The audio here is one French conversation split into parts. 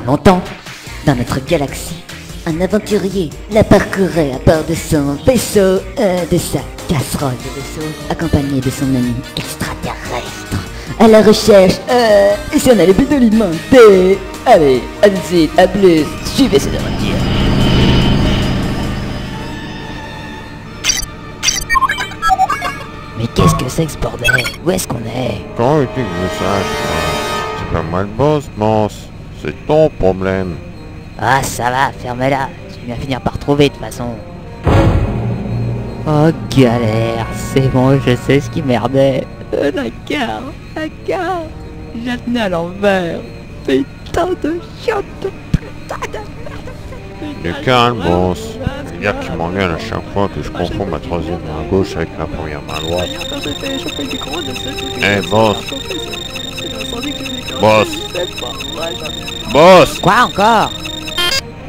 longtemps, dans notre galaxie, un aventurier la parcourait à bord de son vaisseau, de sa casserole de vaisseau, accompagné de son ami extraterrestre, à la recherche, et si on allait plutôt lui demander... Allez, à tout de suite, à plus, suivez cette aventure. Mais qu'est-ce que c'est que ce bordel? Où est-ce qu'on est? Quand veux-tu que je sache, moi? C'est pas moi le boss, Mance. C'est ton problème. Ah ça va, ferme-la, tu vas finir par trouver de toute façon. Oh galère, c'est bon, je sais ce qui merdait. La gare, je la tenais à l'envers. Putain de chiotte, putain de merde. Du calme, Boss. C'est-à-dire que tu m'engueules à chaque fois que je confonds ma troisième main gauche avec ma première main droite. Eh, Boss. Boss. Boss. Quoi encore?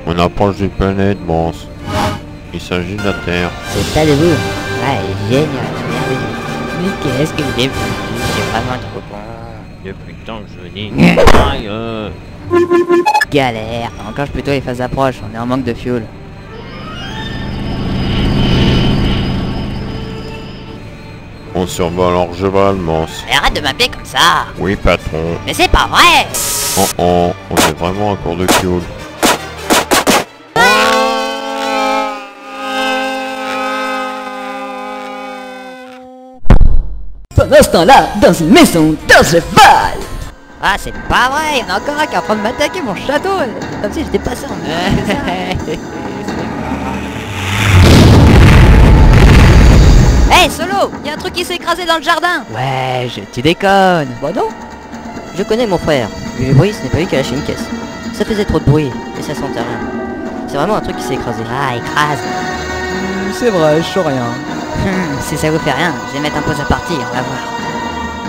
On approche d'une planète, Boss. Il s'agit de la Terre. C'est ça de vous? Ouais, génial, merveilleux. Mais qu'est-ce que j'ai vu? J'ai vraiment trop con. Depuis le temps que je veux dire. Aïe. Galère, encore plutôt les phases d'approche, on est en manque de fuel. On survole Orgeval, Mance. Mais arrête de m'appeler comme ça. Oui, patron. Mais c'est pas vrai. Oh, on est vraiment à court de fuel. Pendant ce temps-là, dans une maison d'Orgeval. Ah, c'est pas vrai, il y en a encore un qui est en train de m'attaquer mon château. Comme si j'étais passé en... Hey, Solo, il y a un truc qui s'est écrasé dans le jardin. Ouais, tu déconnes. Bah non. Je connais mon frère. Le bruit, ce n'est pas lui qui a lâché une caisse. Ça faisait trop de bruit et ça sentait rien. C'est vraiment un truc qui s'est écrasé. Ah, écrase. C'est vrai, je sais rien. Si ça vous fait rien, je vais mettre un pause à partir, on va voir.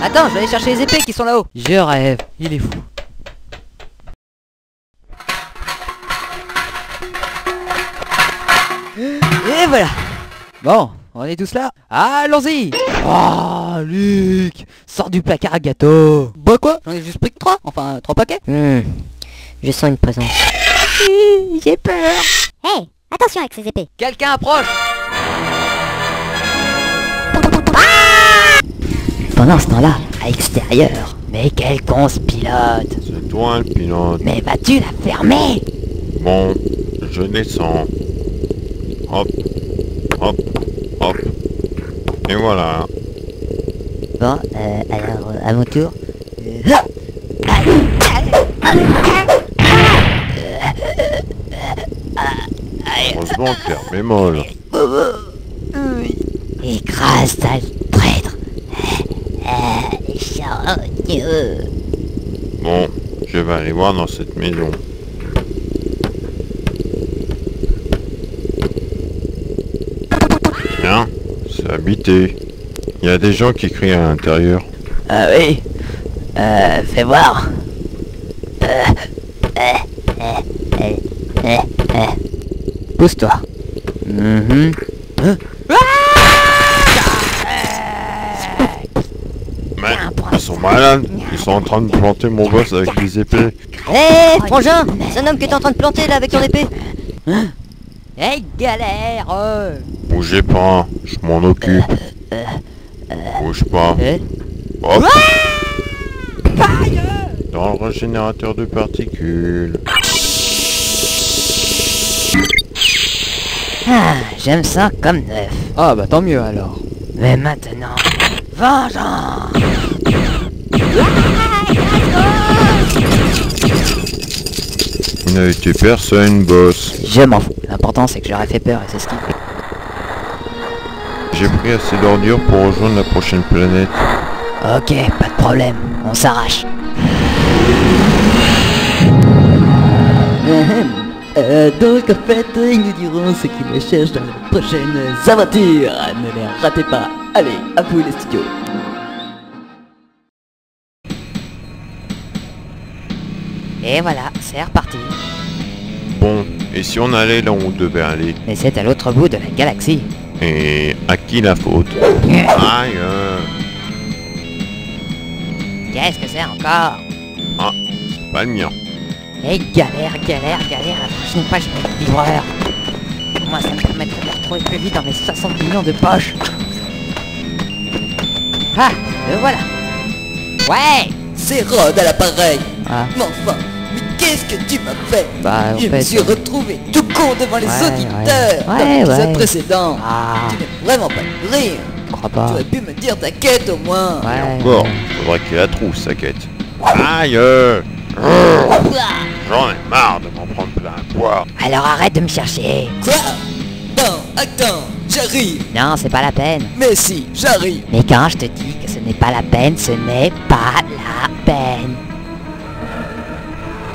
Attends, je vais aller chercher les épées qui sont là-haut. Je rêve, il est fou. Et voilà. Bon, on est tous là. Allons-y. Oh, Luc, sors du placard à gâteau. Bah quoi? J'en ai juste pris que 3, enfin 3 paquets. Je sens une présence. J'ai peur. Hey, attention avec ces épées. Quelqu'un approche. Pendant ce temps-là, à l'extérieur, mais quel con ce pilote. C'est toi le pilote. Mais vas-tu la fermer? Bon, je descends. Hop, hop, hop. Et voilà. Bon, alors, à mon tour. Heureusement que l'air bémol. Écrase, sale traître. Bon, je vais aller voir dans cette maison. Tiens, c'est habité. Il y a des gens qui crient à l'intérieur. Ah oui. Fais voir. Pousse-toi. Mais ils sont malades. Ils sont en train de planter mon boss avec des épées. Hé, frangin, c'est un homme que t'es en train de planter là avec ton épée. Hey, galère. Bougez pas, je m'en occupe. Bouge pas. Hop. Dans le régénérateur de particules. Ah, j'aime ça comme neuf. Ah bah tant mieux alors. Mais maintenant, vengeance. Vous n'avez tué personne, boss. Je m'en fous. L'important c'est que j'aurais fait peur et c'est ce qui fait. J'ai pris assez d'ordures pour rejoindre la prochaine planète. Ok, pas de problème. On s'arrache. Donc en fait, ils nous diront ce qu'ils recherchent dans les prochaines aventures. Ne les ratez pas. Allez, à vous les studios. Et voilà, c'est reparti. Bon, et si on allait là où on devait aller? Mais c'est à l'autre bout de la galaxie. Et à qui la faute? Aïe. Qu'est-ce que c'est encore? Ah, c'est pas le mien. Et galère. La prochaine fois, je vais être livreur. Moi, ça me permettrait de me retrouver plus vite dans mes 60 millions de poches. Ah, le voilà. Ouais. C'est Rod à l'appareil. Ah. Mais enfin, mais qu'est-ce que tu m'as fait? Bah, en Je me fait, suis retrouvé tout con devant les Ouais, auditeurs dans ouais, l'épisode ouais. précédent. Ah, Tu n'es vraiment pas de rire. je crois pas. Tu aurais pu me dire ta quête au moins. Ouais. Encore, faudrait qu'il la trouve sa quête. Aïe J'en ai marre de m'en prendre plein à poire. Alors arrête de me chercher. Quoi? Non, attends, j'arrive. Non, c'est pas la peine. Mais si, j'arrive. Mais quand je te dis que ce n'est pas la peine, ce n'est pas la peine.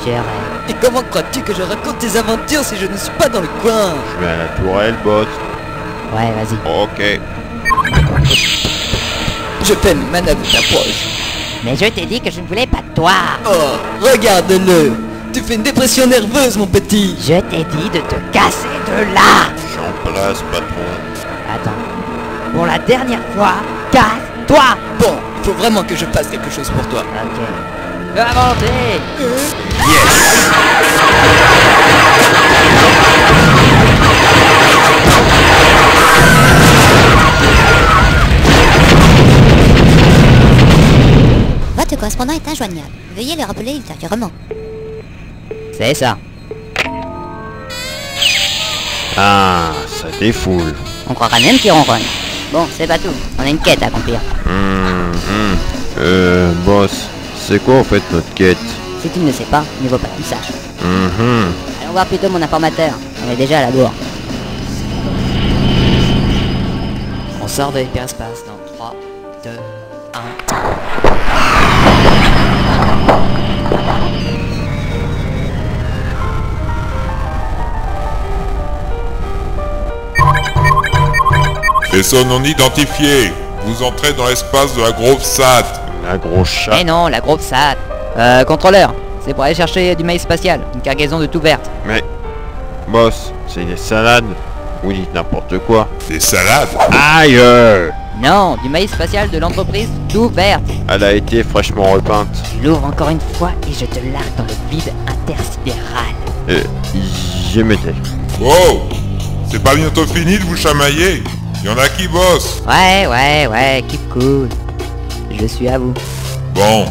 Je rêve. Et comment crois-tu que je raconte tes aventures si je ne suis pas dans le coin? Je vais à la tourelle, boss. Ouais, vas-y. Ok. Je fais mes manœuvres d'approche. Mais je t'ai dit que je ne voulais pas de toi. Oh, regarde-le. Tu fais une dépression nerveuse, mon petit. Je t'ai dit de te casser de là. J'en place, patron. Attends. Pour la dernière fois, casse-toi. Bon, faut vraiment que je fasse quelque chose pour toi. Ok. Avancez. Votre correspondant est injoignable. Veuillez le rappeler ultérieurement. C'est ça. Ah, ça défoule. On croira même qu'il ronronne. Bon, c'est pas tout. On a une quête à accomplir. Boss, c'est quoi en fait notre quête? Si tu ne le sais pas, il ne vaut pas que tu saches. Mhm. Allons voir plutôt mon informateur. On est déjà à la bourre. On sort de l'hyperespace dans 3, 2, 1. Vaisseau non identifié. Vous entrez dans l'espace de la Grove Sat. La grosse chatte. Eh non, la grosse SAT. Contrôleur, c'est pour aller chercher du maïs spatial. Une cargaison de tout verte. Mais, boss, c'est des salades. Vous dites n'importe quoi. Des salades. Aïe Non, du maïs spatial de l'entreprise tout verte. Elle a été fraîchement repeinte. Je l'ouvre encore une fois et je te largue dans le vide intersidéral. J'y mettais. Oh, c'est pas bientôt fini de vous chamailler. Y en a qui bossent. Ouais, keep cool. Je suis à vous. Bon,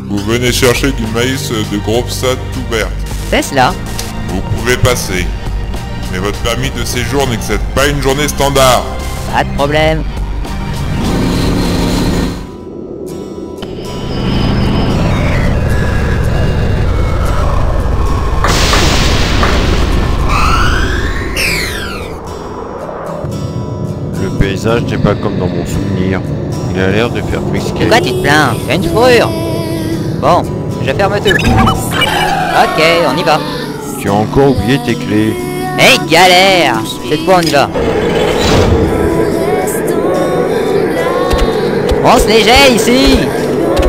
vous venez chercher du maïs de Grove Sat tout verte. C'est cela. Vous pouvez passer. Mais votre permis de séjour n'excède pas une journée standard. Pas de problème. Le paysage n'est pas comme dans mon souvenir. Il a l'air de faire De frisquer. quoi tu te plains? Il y a une fourrure. Bon, je ferme tout. Ok, on y va. Tu as encore oublié tes clés. Hey, galère! Cette fois, on y va. On se léger ici!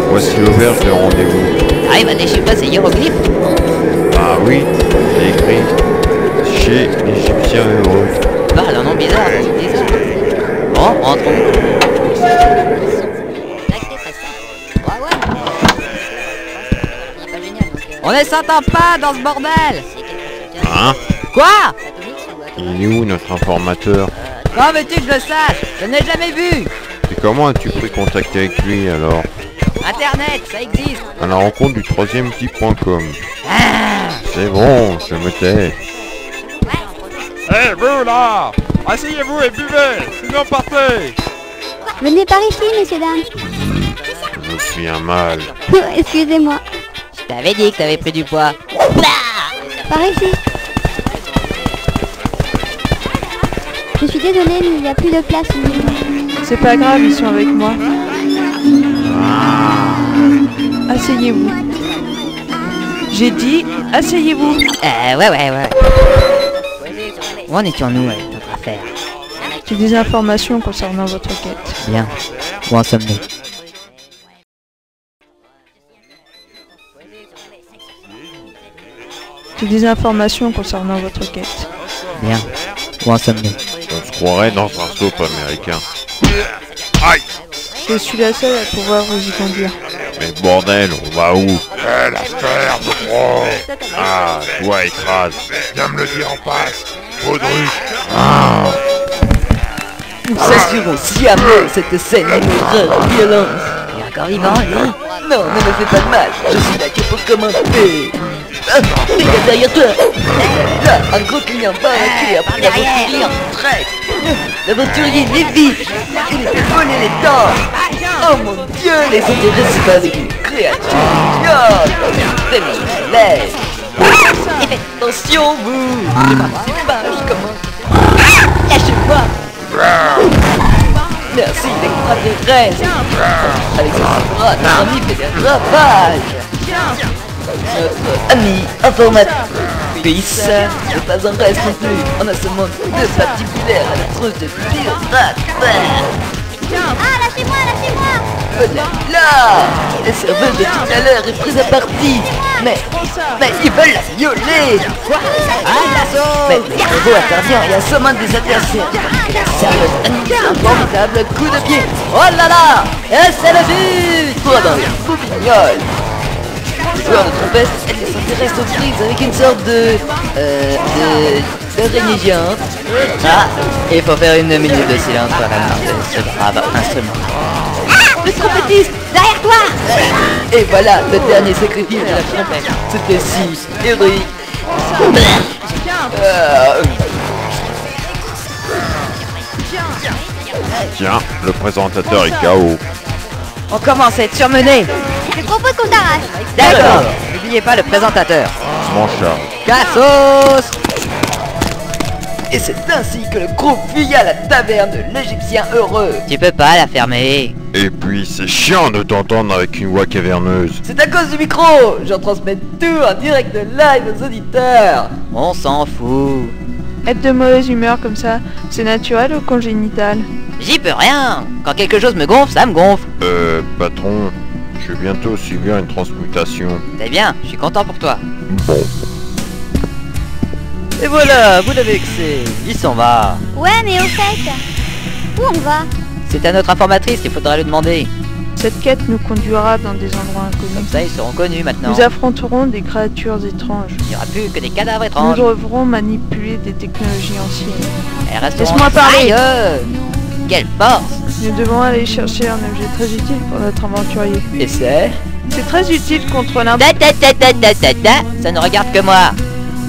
Voici l'auberge de rendez-vous. Arrive à déchiffrer ces hiéroglyphes? Ah oui, c'est écrit chez l'Égyptien heureux. Parle un nom bizarre, c'est bizarre. Bon, rentrons. On ne s'entend pas dans ce bordel! Hein? Quoi? Il est où notre informateur? Comment veux-tu que je le sache? Je ne l'ai jamais vu! Et comment as-tu pris contact avec lui alors? Internet, ça existe! À la rencontre du troisième type.com. Ah, C'est bon, je me tais. Hé, vous là! Asseyez-vous et buvez, sinon partez! Venez par ici, messieurs, dames. Je suis un mâle. Excusez-moi. je t'avais dit que t'avais pris du poids. Par ici. Je suis désolée, mais il n'y a plus de place. C'est pas grave, ils sont avec moi. Asseyez-vous. J'ai dit, asseyez-vous. Ouais. Où en étions-nous avec notre affaire? J'ai des informations concernant votre quête. Bien. Où en sommes-nous? J'ai des informations concernant votre quête. Bien. Où en sommes-nous? On se croirait dans un soap américain. Je suis la seule à pouvoir vous y conduire. Mais bordel, on va où? La ferme, gros. Ah, toi écrase. Viens me le dire en face. Baudruche. Nous assurons sciemment cette scène d'une horreur violence. Et encore vivant, lui. Non, ne me fais pas de mal, je suis là que pour commenter. Ah, regarde derrière toi. Là, un gros client baraqué après l'aventurier en traite. L'aventurier Lévi, il lui fait voler les dents. Oh mon Dieu, les intéressés pas avec une créature idiote. Tellement je laisse. Attention vous, c'est pas, je commence. Lâchez-moi. Merci l'extraterrestre. Avec ce bras, notre ami fait des ravages. Notre ami informatique n'est pas un reste non plus. On a ce monde de patibulaire à la trousse de pirates. Ah, lâchez-moi, lâchez-moi! Là, la serveuse de tout à l'heure est prise à partie. Mais ils veulent la violer. Quoi? Mais le robot intervient et assomme un des adversaires. Et la serveuse administre un formidable coup de pied. Oh là là! Et c'est le but! Pour dans les boubignoles. Le joueur de trompette, elle s'intéresse aux prises avec une sorte d'araignée géante. Ah, il faut faire 1 minute de silence pour la mort de ce brave instrument. Le trompettiste, derrière toi! Et voilà, le dernier sacrifice de la trompette. C'était si héroïque. Tiens, le présentateur est KO. On commence à être surmené. Je propose qu'on t'arrache. D'accord. N'oubliez pas le présentateur. Mon chat. Cassos. Et c'est ainsi que le groupe fuya la taverne de l'Égyptien heureux. Tu peux pas la fermer. Et puis, c'est chiant de t'entendre avec une voix caverneuse. C'est à cause du micro. J'en transmets tout en direct de live aux auditeurs. On s'en fout. Être de mauvaise humeur comme ça, c'est naturel ou congénital? J'y peux rien. Quand quelque chose me gonfle, ça me gonfle. Patron, je vais bientôt subir une transmutation. C'est bien, je suis content pour toi. Bon. Et voilà, vous l'avez vexé. Il s'en va. Ouais, mais au fait, où on va? C'est à notre informatrice qu'il faudra le demander. Cette quête nous conduira dans des endroits Comme inconnus. ça, ils seront connus maintenant. Nous affronterons des créatures étranges. Il n'y aura plus que des cadavres Nous étranges. devrons manipuler des technologies anciennes. Elles resteront Laisse-moi parler. ailleurs. Quelle force. Nous devons aller chercher un objet très utile pour notre aventurier. Et c'est... C'est très utile contre Ta ta ta ta ta ta ta. Ça ne regarde que moi.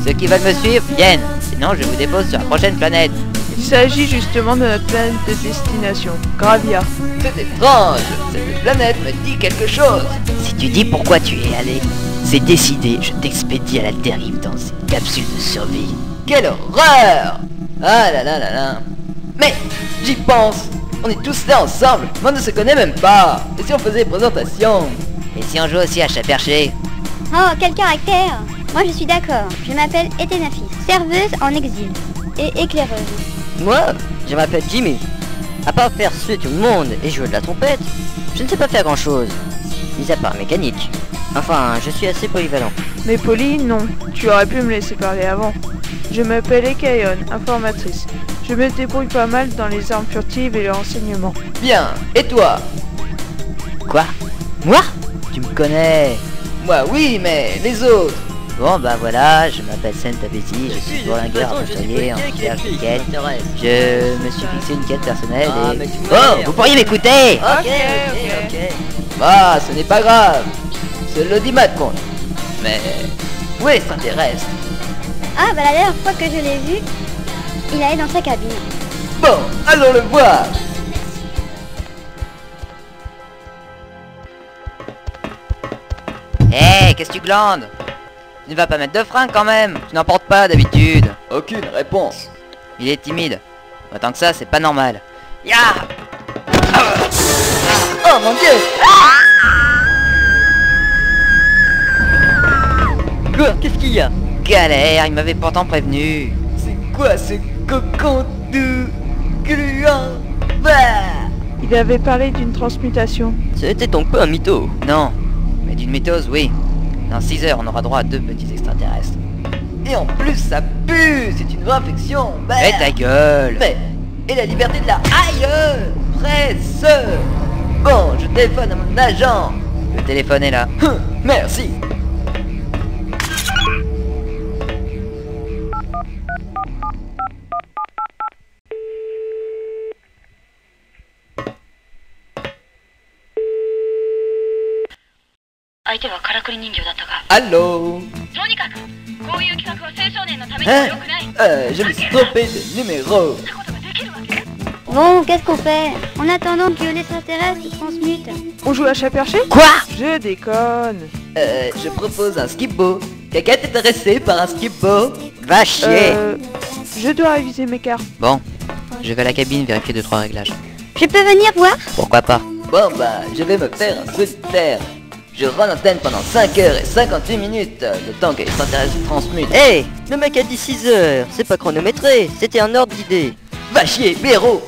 Ceux qui veulent me suivre, viennent. Sinon, je vous dépose sur la prochaine planète. Il s'agit justement de notre planète de destination, Gravia. C'est étrange. Cette planète me dit quelque chose. Si tu dis pourquoi tu y es allé, c'est décidé. Je t'expédie à la dérive dans une capsule de survie. Quelle horreur! Ah là là là là. Mais j'y pense. On est tous là ensemble. On ne se connaît même pas. Et si on faisait une présentation? Et si on joue aussi à chat perché? Oh, quel caractère! Moi je suis d'accord. Je m'appelle Etenafis, serveuse en exil et éclaireuse. Moi, je m'appelle Jimmy. À part faire suer tout le monde et jouer de la trompette, je ne sais pas faire grand chose, mis à part mécanique. Enfin, je suis assez polyvalent. Mais Polly, non. Tu aurais pu me laisser parler avant. Je m'appelle Ekayon, informatrice. Je me débrouille pas mal dans les armes furtives et les renseignements. Bien. Et toi? Quoi? Moi? Tu me connais? Moi oui, mais les autres? Bon bah voilà, je m'appelle Santa Betty, je suis bourlingueur, aventurier, en recherche de quête. Je me suis fixé une quête personnelle et... Oh, vous pourriez m'écouter? Ok. Ah, ce n'est pas grave. C'est l'audimat compte. Mais... où est l'extraterrestre? Ah, bah la dernière fois que je l'ai vu, il allait dans sa cabine. Bon, allons le voir. Hé, qu'est-ce que tu glandes? Tu ne vas pas mettre de frein quand même, tu n'en portes pas d'habitude. Aucune réponse. Il est timide. Autant que ça, c'est pas normal. Ya! Oh mon Dieu! Quoi? Qu'est-ce qu'il y a? Galère, il m'avait pourtant prévenu. C'est quoi ce cocon tout gluant? Bah! Il avait parlé d'une transmutation. C'était donc pas un mytho? Non, mais d'une mitose, oui. Dans 6 heures, on aura droit à 2 petits extraterrestres. Et en plus ça pue, c'est une vraie infection. Bah. Mais ta gueule! Mais, et la liberté de la aïe presse. Bon, je téléphone à mon agent. Le téléphone est là. Merci. Allô? Je me suis trompé de numéro. Bon, qu'est-ce qu'on fait? En attendant que l'extraterrestre se transmute. On joue à chat perché? Quoi? Je déconne. Je propose un skippo. Quelqu'un est intéressé par un skippo? Va chier. Je dois réviser mes cartes. Bon, je vais à la cabine vérifier 2-3 réglages. Je peux venir voir? Pourquoi pas? Bon bah, je vais me faire un solitaire. Je rends l'antenne pendant 5h58, le temps que l'extraterrestre se transmute. Hé, le mec a dit 6 heures. C'est pas chronométré, c'était un ordre d'idée. Va chier, héros.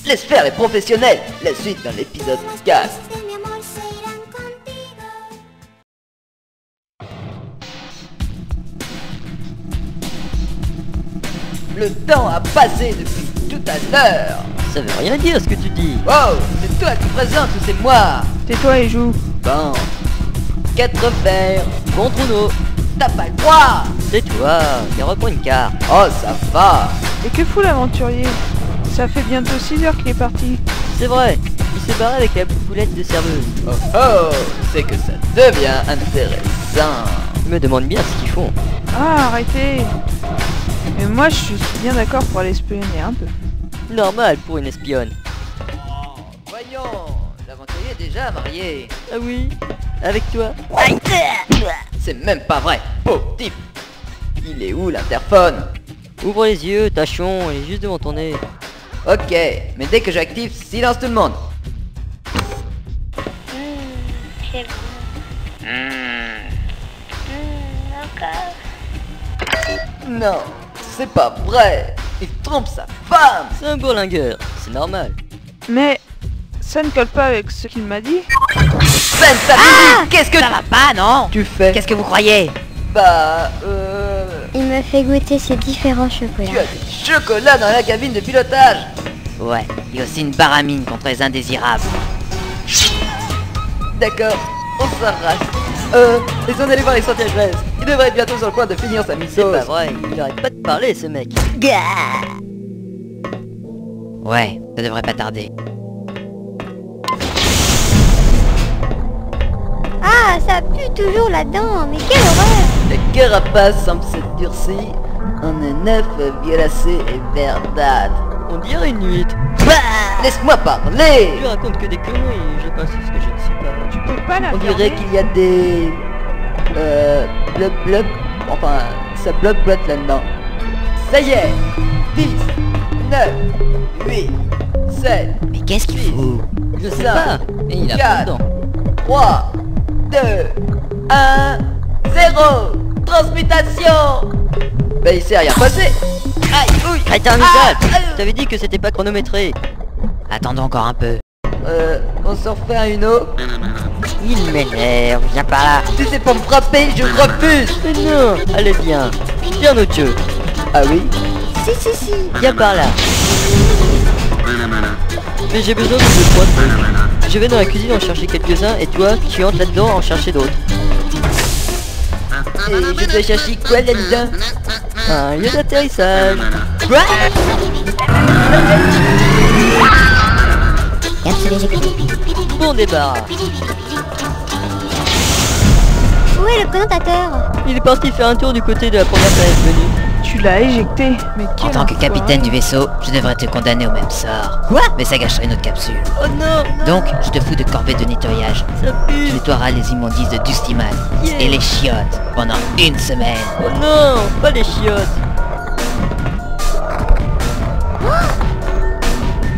Laisse faire les professionnels. La suite dans l'épisode 4. Le temps a passé depuis tout à l'heure. Ça veut rien dire ce que tu dis. Wow, c'est toi qui présente ou c'est moi? Tais-toi et joue. Bon. 4 fers contre Uno. T'as pas le droit. C'est toi, et reprends une carte. Oh, ça va. Et que fout l'aventurier? Ça fait bientôt 6 heures qu'il est parti. C'est vrai, il s'est barré avec la boulette de serveuse. Oh oh, c'est que ça devient intéressant. Je me demande bien ce qu'ils font. Ah, arrêtez. Mais moi, je suis bien d'accord pour aller espionner un peu. Normal pour une espionne. Voyons, l'aventurier est déjà marié. Ah oui? Avec toi? C'est même pas vrai. Oh, type. Il est où l'interphone? Ouvre les yeux, tâchons, il est juste devant ton nez. Ok, mais dès que j'active, silence tout le monde. C'est bon. Encore. Non, c'est pas vrai. Il trompe sa femme. C'est un bourlingueur, c'est normal. Mais ça ne colle pas avec ce qu'il m'a dit. Ben, ça qu'est-ce que Ça va pas, non? tu fais? Qu'est-ce que vous croyez? Bah, Il me fait goûter ces différents tu chocolats. as du chocolat dans la cabine de pilotage. Ouais, il y a aussi une baramine contre les indésirables. D'accord, on s'arrache. Laissons aller voir l'extraterrestre. Il devrait être bientôt sur le point de finir sa C'est mission. pas vrai, il arrête pas de parler ce mec. Ouais, ça devrait pas tarder. Ah, ça pue toujours là-dedans, mais quelle horreur! La carapace semble s'être durcie. On est neuf, violacé et verdâtre. On dirait une nuit. Laisse-moi parler. Tu racontes que des conneries, je pense ce que je ne sais pas. Tu peux pas la On fermer. dirait qu'il y a des... blub. Enfin, ça bloque là-dedans. Ça y est. 10, 9, 8, 7, Mais qu'est-ce qu'il fout? Je sais Ça. pas. Et il a Quatre. pas dedans. 3, 2, 1, 0. Transmutation. Bah il s'est rien passé. Aïe, ouille. Crétin misérable. Je t'avais dit que c'était pas chronométré. Attendons encore un peu. On s'en refait un Uno. Il m'énerve, viens par là. Si c'est pour me frapper, je refuse. Mais non, allez bien. Viens notre jeu. Ah oui? Si. Viens par là. Mais j'ai besoin de 2-3 trucs. Je vais dans la cuisine en chercher quelques-uns et toi, tu entres là-dedans en chercher d'autres. Et je dois chercher quoi là-dedans? Un lieu d'atterrissage. Quoi? Bon débarras. Où est le présentateur? Il est parti faire un tour du côté de la première planète venue. Tu l'as éjecté. Mais En quel tant que enfoiré. capitaine du vaisseau, je devrais te condamner au même sort. Quoi? Mais ça gâcherait notre capsule. Oh non, non. Donc, je te fous de corvée de nettoyage. Ça Tu pue. nettoieras les immondices de Dustiman Yeah. et les chiottes pendant 1 semaine. Oh non, pas les chiottes.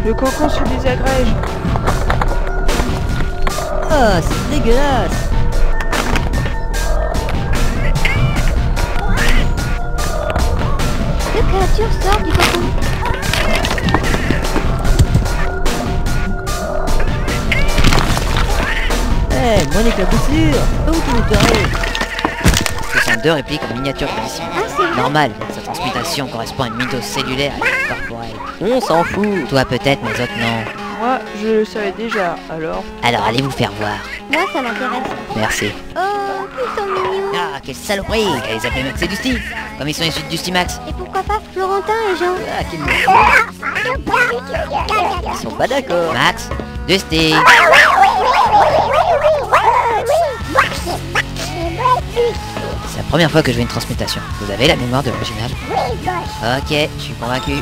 Le cocon se désagrège. Ah, c'est dégueulasse. Deux créatures sortent du cocon. Eh, moi l'éclaboussure. Où tu es taré? Ce sont 2 répliques en miniature d'ici. Ah, c'est vrai? Normal, sa transmutation correspond à une mythose cellulaire et corporelle. On s'en fout. Toi peut-être, mais les autres non. Moi, je le savais déjà, alors... Alors allez vous faire voir. Moi, ça m'intéresse. Merci. Oh, ils sont mignons. Ah, quelle saloperie. Elle les appelait Max et Dusty. Comme ils sont issus de Dusty Max. Et pourquoi pas Florentin et Jean? Ah, qu'ils Ils sont pas d'accord. Max, Dusty. C'est la première fois que je vois une transmutation. Vous avez la mémoire de l'original? Ok, je suis convaincu.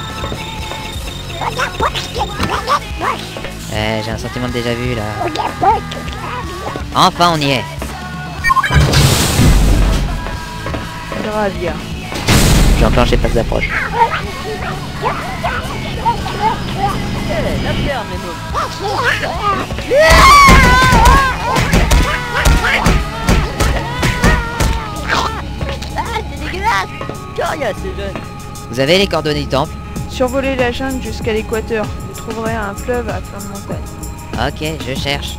J'ai un sentiment de déjà vu là. Enfin on y est. Gradia. J'ai enclenché les passes d'approche. La ferme, les mots. C'est dégueulasse. Coriace, ces jeunes. Vous avez les coordonnées du temple? Survolez la jungle jusqu'à l'équateur. Vous trouverez un fleuve à flanc de montagne. Ok, je cherche.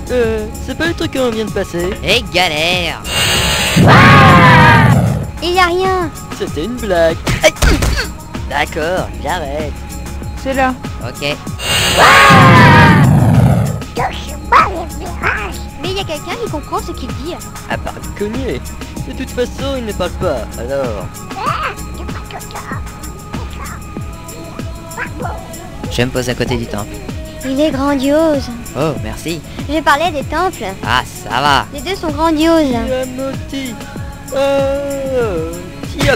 C'est pas le truc qu'on vient de passer. Et galère. Il y a rien. C'était une blague. Aïe. D'accord, j'arrête. C'est là. Ok. Mais il y a quelqu'un qui comprend ce qu'il dit. À part le cogner. De toute façon, il ne parle pas, alors... Je me pose à côté du temple. Il est grandiose. Oh, merci. Je parlais des temples. Ah, ça va. Les deux sont grandioses. Yamoti. Oh, tiens.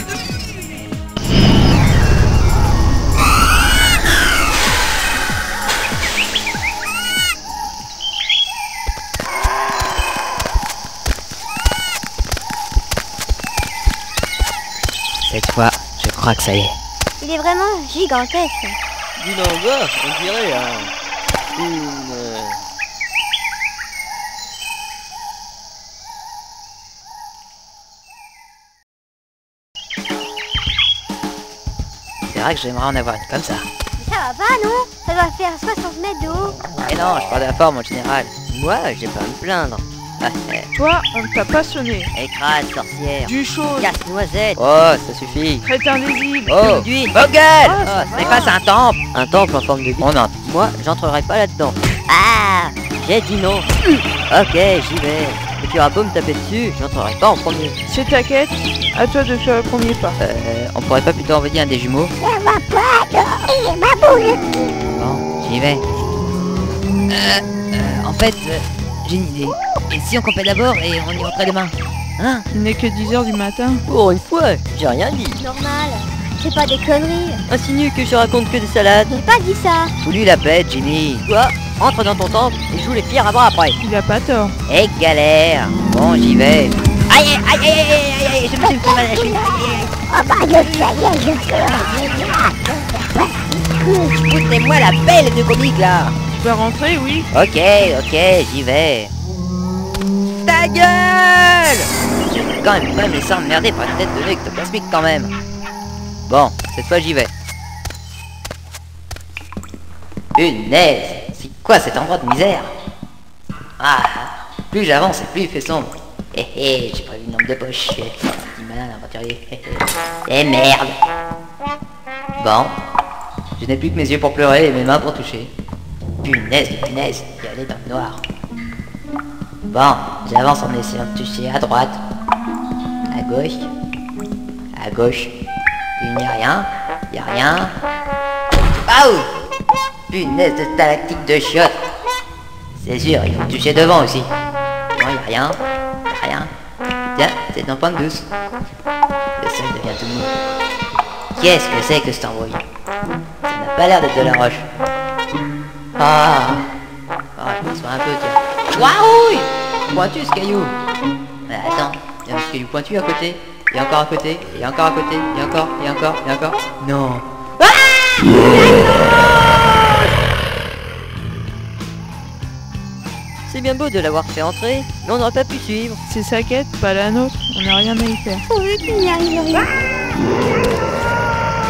Cette fois, je crois que ça y est. Il est vraiment gigantesque. Du Nanga, on dirait une... C'est vrai que j'aimerais en avoir une comme ça. Mais ça va pas, non? Ça doit faire 60 mètres de haut. Et non, je parle de la forme en général. Moi, j'ai pas à me plaindre. Toi, on ne t'a pas sonné. Écrase, sorcière. Du chaud. Casse-noisette. Oh, ça suffit. Traite invisible. Oh, D'huile. vos gueules. Ah, Oh, c'est pas un temple. Un temple en forme de On entre. Moi, j'entrerai pas là-dedans. Ah, j'ai dit non. Ok, j'y vais. Et tu auras beau me taper dessus, j'entrerai pas en premier. C'est ta quête. À toi de faire le premier pas. On pourrait pas plutôt envoyer un des jumeaux? Bon, j'y vais. En fait, j'ai une idée. Et si on campait d'abord et on y rentrait demain? Hein? Il n'est que 10h du matin. Pour une fois, j'ai rien dit. Normal. C'est pas des conneries. Insinue que je raconte que des salades. J'ai pas dit ça. Fous-lui la pète, Jimmy. Toi, entre dans ton temple et joue les pierres avant après. Il a pas tort. Et galère. Bon, j'y vais. Aïe, aïe, aïe, aïe, aïe, aïe, je me suis fait mal à la cheville. Foutez-moi la belle de comique là. Tu peux rentrer, oui. Ok, j'y vais. Ta gueule! Je vais quand même pas me laisser emmerder par une tête de nœud ectoplasmique quand même. Bon, cette fois j'y vais. Punaise! C'est quoi cet endroit de misère? Ah, plus j'avance et plus il fait sombre. Hé hé, j'ai prévu une lampe de poche. Petit malin aventurier. Et merde! Bon, je n'ai plus que mes yeux pour pleurer et mes mains pour toucher. Punaise de punaise, il y allait dans le noir. Bon, j'avance en essayant de toucher à droite, à gauche, il n'y a rien, Aouh! Punaise de stalactite de chiottes. C'est sûr, il faut toucher devant aussi. Non, il n'y a rien, Tiens, c'est dans pointe douce. Le sol devient tout mou. Qu'est-ce que c'est que cet embrouille? Ça n'a pas l'air d'être de la roche. Je m'assois un peu, tiens. Waouh! Pointu ce caillou. Mais attends, il y a un petit caillou pointu à côté. Et encore à côté, et encore à côté, et encore. Non. C'est bien beau de l'avoir fait entrer, mais on n'aurait pas pu suivre. C'est sa quête, pas la nôtre. On n'a rien à y faire. Pourvu qu'il n'y arrive rien.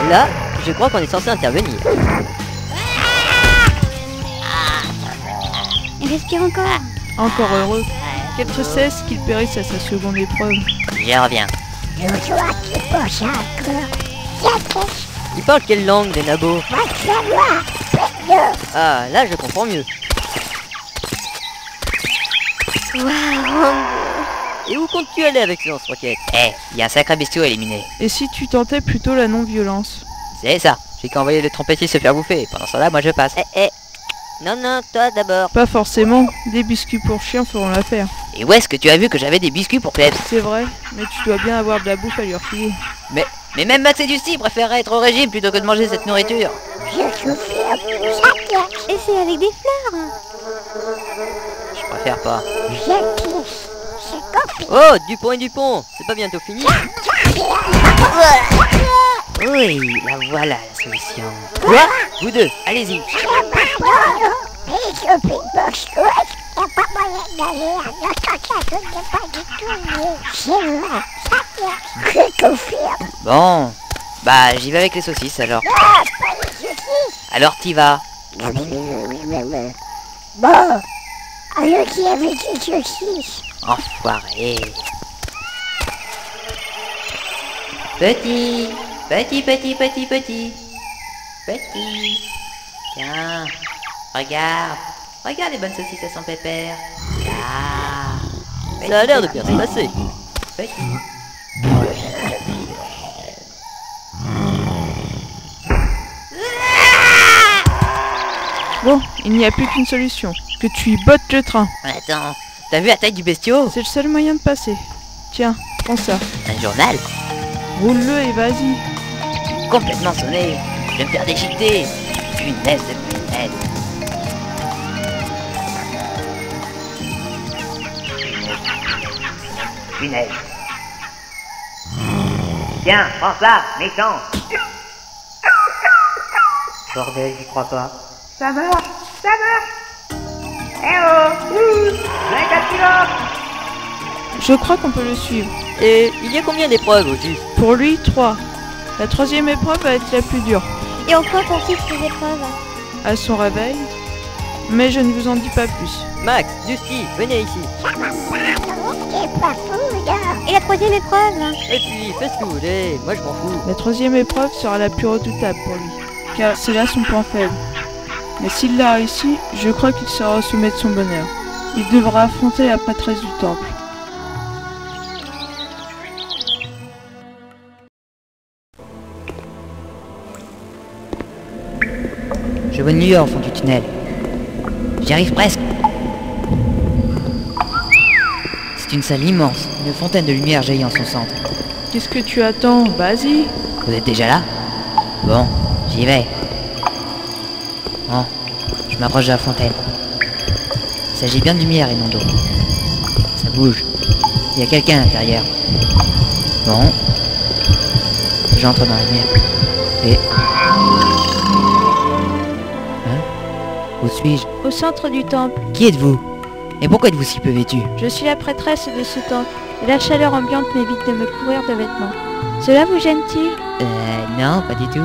Là, je crois qu'on est censé intervenir. Il respire encore. Encore heureux. Quelle tristesse qu'il périsse à sa seconde épreuve. Je reviens. Ils parlent quelle langue, les nabots? Ah, là je comprends mieux. Et où comptes-tu aller avec ce lance-roquette? Eh, il y a un sacré bestiau à éliminer. Et si tu tentais plutôt la non-violence? C'est ça. J'ai qu'à envoyer le trompetiste se faire bouffer. Pendant ce temps-là, moi je passe. Non, non, toi d'abord. Pas forcément. Des biscuits pour chiens feront l'affaire. Et où est-ce que tu as vu que j'avais des biscuits pour Peps? C'est vrai, mais tu dois bien avoir de la bouffe à lui refiler. Mais même Max et Dusty préféreraient être au régime plutôt que de manger cette nourriture. Et c'est avec des fleurs. Je préfère pas. Oh, Dupont et Dupont, c'est pas bientôt fini? Oui, la voilà la solution. Quoi? Vous deux, allez-y. Bon, bah j'y vais avec les saucisses alors. Alors t'y vas. Bon, alors qui avec les saucisses? Enfoiré. Petit. Tiens, regarde. Regarde les bonnes saucisses, elles sont pépères. Là. Ça a l'air de bien se passer. Petit. Bon, il n'y a plus qu'une solution. Que tu y bottes le train. Attends, t'as vu la taille du bestiau? C'est le seul moyen de passer. Tiens, prends ça. Un journal? Roule-le et vas-y. Complètement sonné. Je vais me faire déchiqueter. Punaise de punaise. Punaise. Tiens, prends ça, méchant. Bordel, j'y crois pas. Ça marche. Eh oh, Je crois qu'on peut le suivre. Et il y a combien d'épreuves au juste? Pour lui, 3. La 3e épreuve va être la plus dure. Et en quoi consistent ces épreuves? À son réveil. Mais je ne vous en dis pas plus. Max, Dusty, venez ici. Et la 3e épreuve? Et puis, faites ce que vous voulez, moi je m'en fous. La 3e épreuve sera la plus redoutable pour lui. Car c'est là son point faible. Mais s'il l'a réussi, je crois qu'il sera au sommet de son bonheur. Il devra affronter la prêtresse du temple. Je vois New York au fond du tunnel. J'y arrive presque. C'est une salle immense, une fontaine de lumière jaillit en son centre. Qu'est-ce que tu attends? Vas-y. Vous êtes déjà là? Bon, j'y vais. Bon, je m'approche de la fontaine. Il s'agit bien de lumière et non d'eau. Ça bouge. Il y a quelqu'un à l'intérieur. Bon. J'entre dans la lumière. Et... Où suis-je? Au centre du temple. Qui êtes-vous? Et pourquoi êtes-vous si peu vêtu? Je suis la prêtresse de ce temple, et la chaleur ambiante m'évite de me couvrir de vêtements. Cela vous gêne-t-il? Non, pas du tout.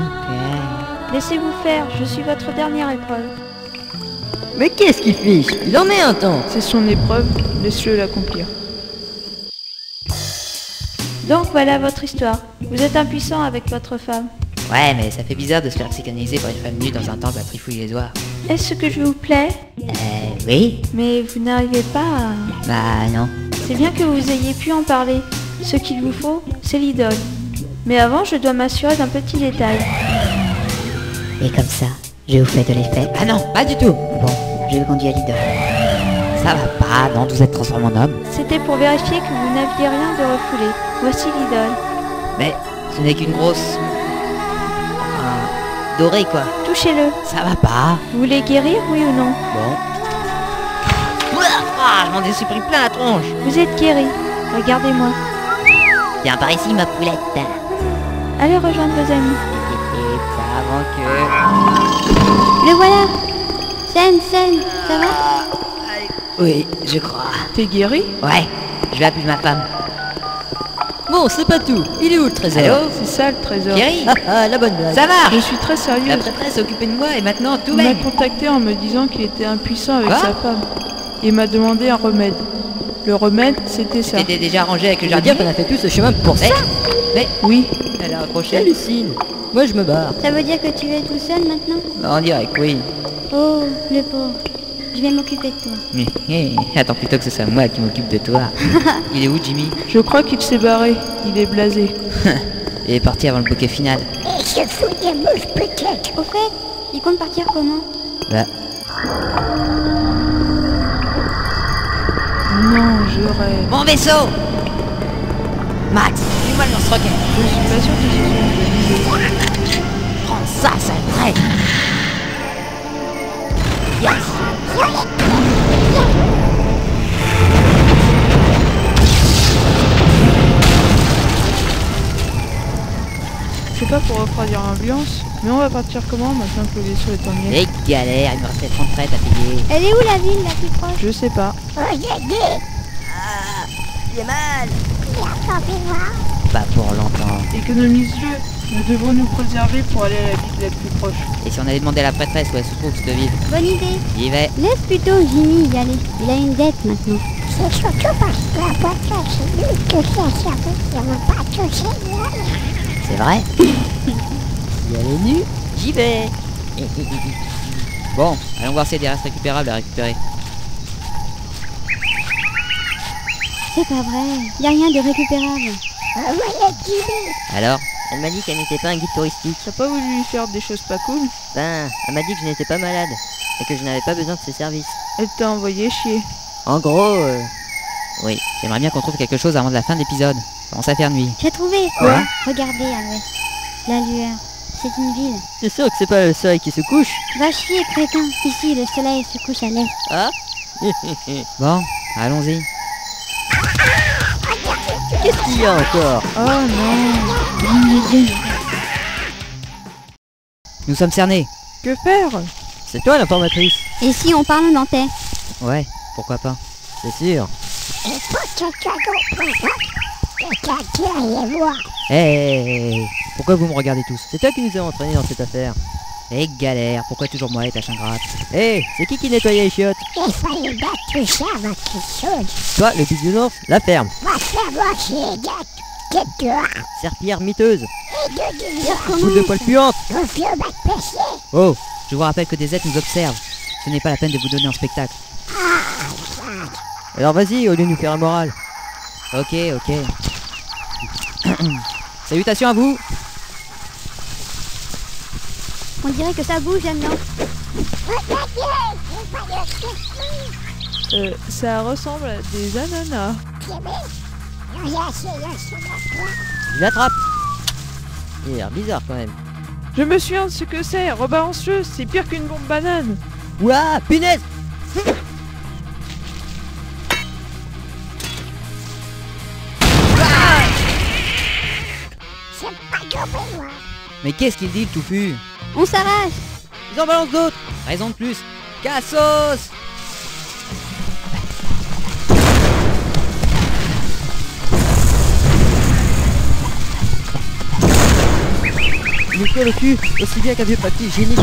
Laissez-vous faire, je suis votre dernière épreuve. Mais qu'est-ce qu'il fiche? Il en met un temps. C'est son épreuve, laisse-le l'accomplir. Donc voilà votre histoire. Vous êtes impuissant avec votre femme. Ouais, mais ça fait bizarre de se faire psychanalyser par une femme nue dans un temple à trifouiller les doigts. Est-ce que je vous plais? Oui. Mais vous n'arrivez pas à... Bah non. C'est bien que vous ayez pu en parler. Ce qu'il vous faut, c'est l'idole. Mais avant, je dois m'assurer d'un petit détail. Et comme ça, je vous fais de l'effet. Ah non, pas du tout. Bon, je vous conduis à l'idole. Ça va pas, non, vous êtes transformé en homme. C'était pour vérifier que vous n'aviez rien de refoulé. Voici l'idole. Mais ce n'est qu'une grosse... dorée quoi. Touchez-le. Ça va pas. Vous voulez guérir, oui ou non? Bon. Ah, je m'en suis pris plein la tronche. Vous êtes guéri. Regardez-moi. Viens par ici ma poulette. Allez rejoindre vos amis. Et pas avant que... Le voilà. Sen, ça va? Oui, je crois. T'es guéri? Ouais, je vais appeler ma femme. Bon, c'est pas tout. Il est où le trésor? Allô? C'est ça le trésor. Thierry, La bonne blague. ça marche. Je suis très La sérieuse. prêtresse s'est occupée de moi et maintenant tout Il m'a baigne. contacté en me disant qu'il était impuissant avec Quoi? sa femme. Et m'a demandé un remède. Le remède, c'était ça. T'étais déjà arrangé avec le Je veux dire jardin. qu'on a fait tout ce chemin pour ça. Mais Oui. elle a accroché. J'hallucine. Moi, je me barre. Ça veut dire que tu es tout seul maintenant? On dirait que oui. Oh, le pauvre. Je vais m'occuper de toi. Mais attends plutôt que ce soit moi qui m'occupe de toi. Il est où Jimmy? Je crois qu'il s'est barré. Il est blasé. Il est parti avant le bouquet final. Et se fout des mouches peut-être. Au fait, il compte partir comment? Bah, Non, je rêve. mon vaisseau! Max, dis-moi le lance-roquette. Je suis pas sûr qu'ils se sont organisés. Prends ça, sale trait! C'est pas pour refroidir l'ambiance, mais on va partir comment maintenant que le vaisseau est en miettes? Et galère, il me restait 30 traites à payer. Elle est où la ville la plus proche? Je sais pas. Regardez, J'ai mal. attendez-moi. Pas pour longtemps. Économise-le. Nous devons nous préserver pour aller à la ville la plus proche. Et si on allait demander à la prêtresse où elle se trouve cette ville? Bonne idée. J'y vais. Laisse plutôt Jimmy y aller. Il a une dette maintenant. C'est surtout parce que la boîte c'est lui que ça servait. On va pas toucher là. C'est vrai? Si elle est nue, j'y vais. Bon, allons voir s'il y a des restes récupérables à récupérer. C'est pas vrai. Y a rien de récupérable. Voilà Jimmy. Alors? Elle m'a dit qu'elle n'était pas un guide touristique. T'as pas voulu lui faire des choses pas cool? Ben, elle m'a dit que je n'étais pas malade et que je n'avais pas besoin de ses services. Elle t'a envoyé chier. En gros, Oui, j'aimerais bien qu'on trouve quelque chose avant de la fin de l'épisode. Commence à faire nuit. J'ai trouvé. Quoi? Regardez à l'ouest. La lueur. C'est une ville. c'est sûr que c'est pas le soleil qui se couche. Va chier, crétin. Ici, le soleil se couche à l'est. Ah Bon, allons-y. Qu'est-ce qu'il y a encore? Oh non. Mon Dieu. Nous sommes cernés. Que faire? C'est toi l'informatrice. Et si on parle nantais? Ouais, pourquoi pas. C'est sûr. Et pour quelqu'un d'autre, quelqu'un qui aille voir. Hé, pourquoi vous me regardez tous? C'est toi qui nous as entraînés dans cette affaire. Et galère, pourquoi toujours moi et ta ingrate? Hé, c'est qui nettoyait les chiottes? Il fallait bien toucher avant qu'il saute. Toi, le bisounours, la ferme. Va faire voir si les gars, qu'est-ce que tu as? Serpillère miteuse. Et de dire, Boule de poil puante. on fait au bac PC. Oh, je vous rappelle que des êtres nous observent. Ce n'est pas la peine de vous donner un spectacle. Alors vas-y, au lieu de nous faire un moral. Ok. Salutations à vous. On dirait que ça bouge là-dedans. Ça ressemble à des ananas. Je l'attrape. Il a l'air bizarre quand même. Je me souviens de ce que c'est. Rebalance-le, c'est pire qu'une bombe banane. Ouah, punaise. Mais qu'est-ce qu'il dit, le touffu? On s'arrache. Ils en balancent d'autres. Raison de plus. Cassos. Il nous colle au cul, aussi bien qu'un vieux papier hygiénique.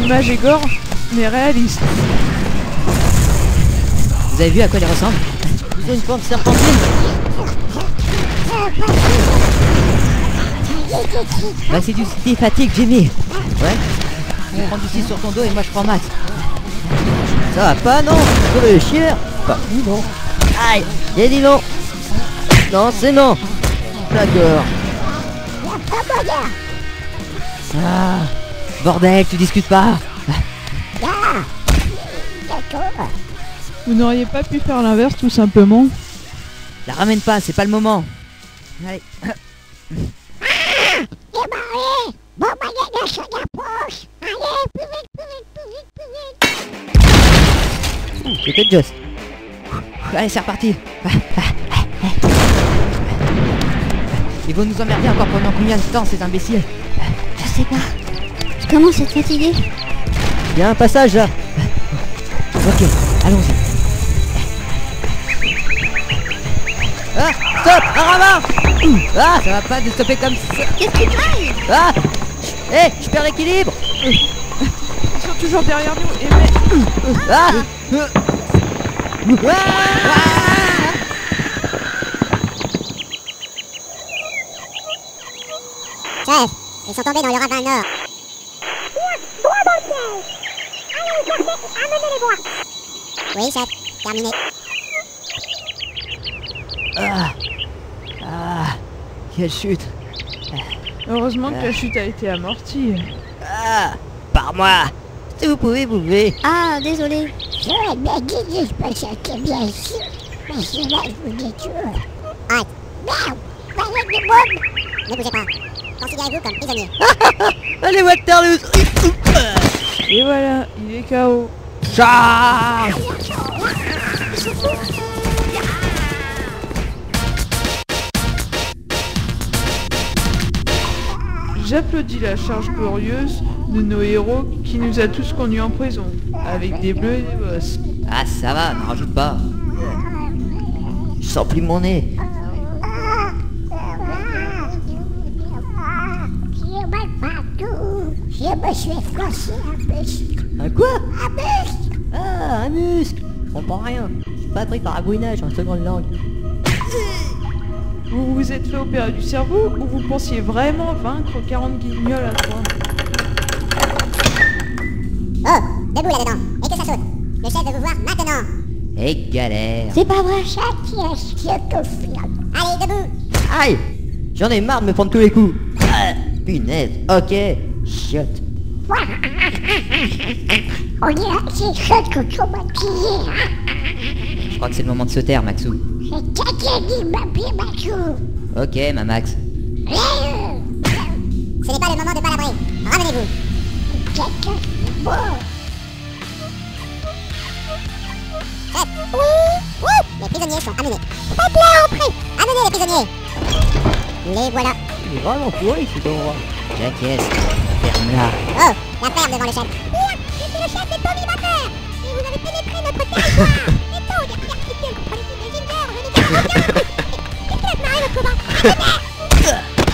L'image est gore, mais réaliste. Vous avez vu à quoi il ressemble? Ils ont une forme serpentine. Bah c'est du ski fatigue, Jimmy. Ouais. Tu prends du ski sur ton dos et moi je prends Max. Ça va pas, non? Sur le chieur. Pas oui, non. Aïe, j'ai dit non. Non, c'est non. D'accord. Ah, bordel, tu discutes pas. Vous n'auriez pas pu faire l'inverse tout simplement? La ramène pas, c'est pas le moment. Allez. Bon, bah, les gars, sur la poche. Allez, plus vite. C'était juste. Allez, c'est reparti. Ils vont nous emmerder encore pendant combien de temps, ces imbéciles? Je sais pas. Je commence à être fatigué. Il y a un passage là. Ok, allons-y. Ah, stop, un ravin. Ah, Ça va pas de stopper comme ça. Qu'est-ce qui t'arrive? ah. Hé, je perds l'équilibre. Ils sont toujours derrière nous. Et mais... Ah. Ah. Chef, ils sont tombés dans le ravin nord. Droit dans le piège. Allez les chercher, amenez-les voir. Oui, chef, terminé. Quelle chute. Heureusement que la chute a été amortie. Par moi. Si vous pouvez vous lever. Ah, désolé. J'aurais bien dit que je me sentais bien ici. Mais c'est là que je vous détourne. Arrête. Merde. Voyez des bombes. Ne bougez pas. Considérez-vous comme prisonnier. Allez, Waterloo. Et voilà, il est KO. Charge. J'applaudis la charge glorieuse de nos héros qui nous a tous conduits en prison, avec des bleus et des bosses. Ah, ça va, n'en rajoute pas. Je sens plus mon nez. J'ai mal partout. Je me suis froissé un muscle. Un quoi? Un muscle. Ah, un muscle. Je comprends rien. Je suis pas pris par abouinage en seconde langue. Vous vous êtes fait opérer du cerveau ou vous pensiez vraiment vaincre 40 guignols à 3? Oh, debout là-dedans. Et que ça saute. Le chef veut vous voir maintenant. Et galère. C'est pas vrai. Chacun se confirme. Allez, debout. Aïe. J'en ai marre de me prendre tous les coups. Ah, punaise. Ok. Chiotte. On dirait que c'est ça que tu m'as pillé. Je crois que c'est le moment de se taire, Maxou. C'est quelqu'un qui m'a pillé ma chou. Ok, ma Max. Ce n'est pas le moment de palabrer. Ramenez-vous. Quelqu'un qui est beau. Chef. Oui. Les prisonniers sont amenés. Faites-les entrer. Amenez les prisonniers. Les voilà. Il est vraiment pourri, ce endroit. J'acquiesce. Ferme-la. Oh, la ferme devant le chef. Bien, je suis le chef des Tommy Mater. Et vous avez pénétré notre territoire. Les taux de persécution contre les filles de Ginger, je n'ai qu'à aucun. Qu'est-ce que votre combat?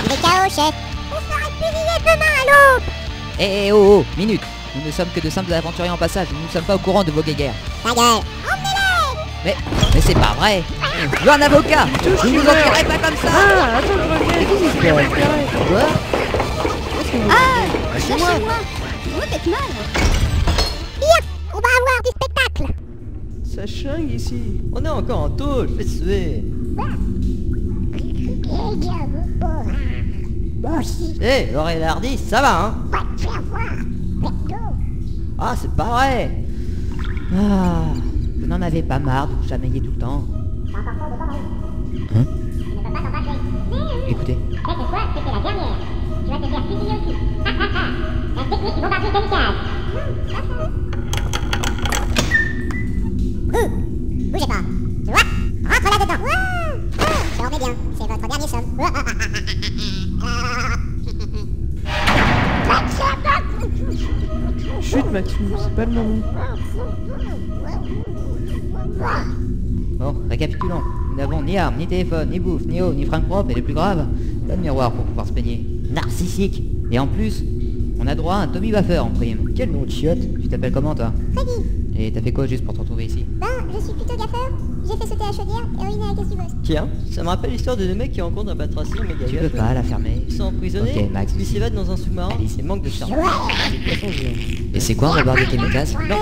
Il est KO, chef. On sera fusillé demain à l'aube. Eh oh, minute. Nous ne sommes que de simples aventuriers en passage. Nous ne sommes pas au courant de vos guéguerres. Ta gueule. Emmenez-les. Mais c'est pas vrai. Je veux un avocat. Je ne vous enverrai pas comme ça. Ah, attends, je reviens. Quoi? Ah, lâchez-moi. Vous faites mal. Bien, on va avoir du spectacle. Ça chingue ici. On est encore en taux, je fais suer. Eh, Laurel Hardy, ça va, hein? Va te faire voir. Ah, c'est pas vrai. Ah, vous n'en avez pas marre de vous chamailler tout le temps? Hein? Écoutez. Cette fois, c'était la dernière. Tu vas te faire fusiller aussi. La technique bombardier kamikaze. Bougez pas. Tu vois? Rentre là-dedans. Je remets bien. C'est votre dernier somme. Chut, Maxou, c'est pas le moment. Bon, récapitulons. Nous n'avons ni armes, ni téléphone, ni bouffe, ni eau, ni fringues propres, et le plus grave, pas de miroir pour pouvoir se peigner. Narcissique. Et en plus, on a droit à un Tommy Waffer en prime. Quel nom de chiotte. Tu t'appelles comment, toi? Freddy. Et t'as fait quoi juste pour te retrouver ici? Ben, je suis plutôt gaffeur. J'ai fait sauter la chaudière et ruiner la caisse du boss. Tiens, ça me rappelle l'histoire de deux mecs qui rencontrent un batracien méga Tu peux pas la fermer. Ils sont emprisonnés, Ok, Max, ils ici. s'évadent dans un sous-marin, c'est manque de cerveau. Et c'est quoi un bombardier kamikaze? Demain,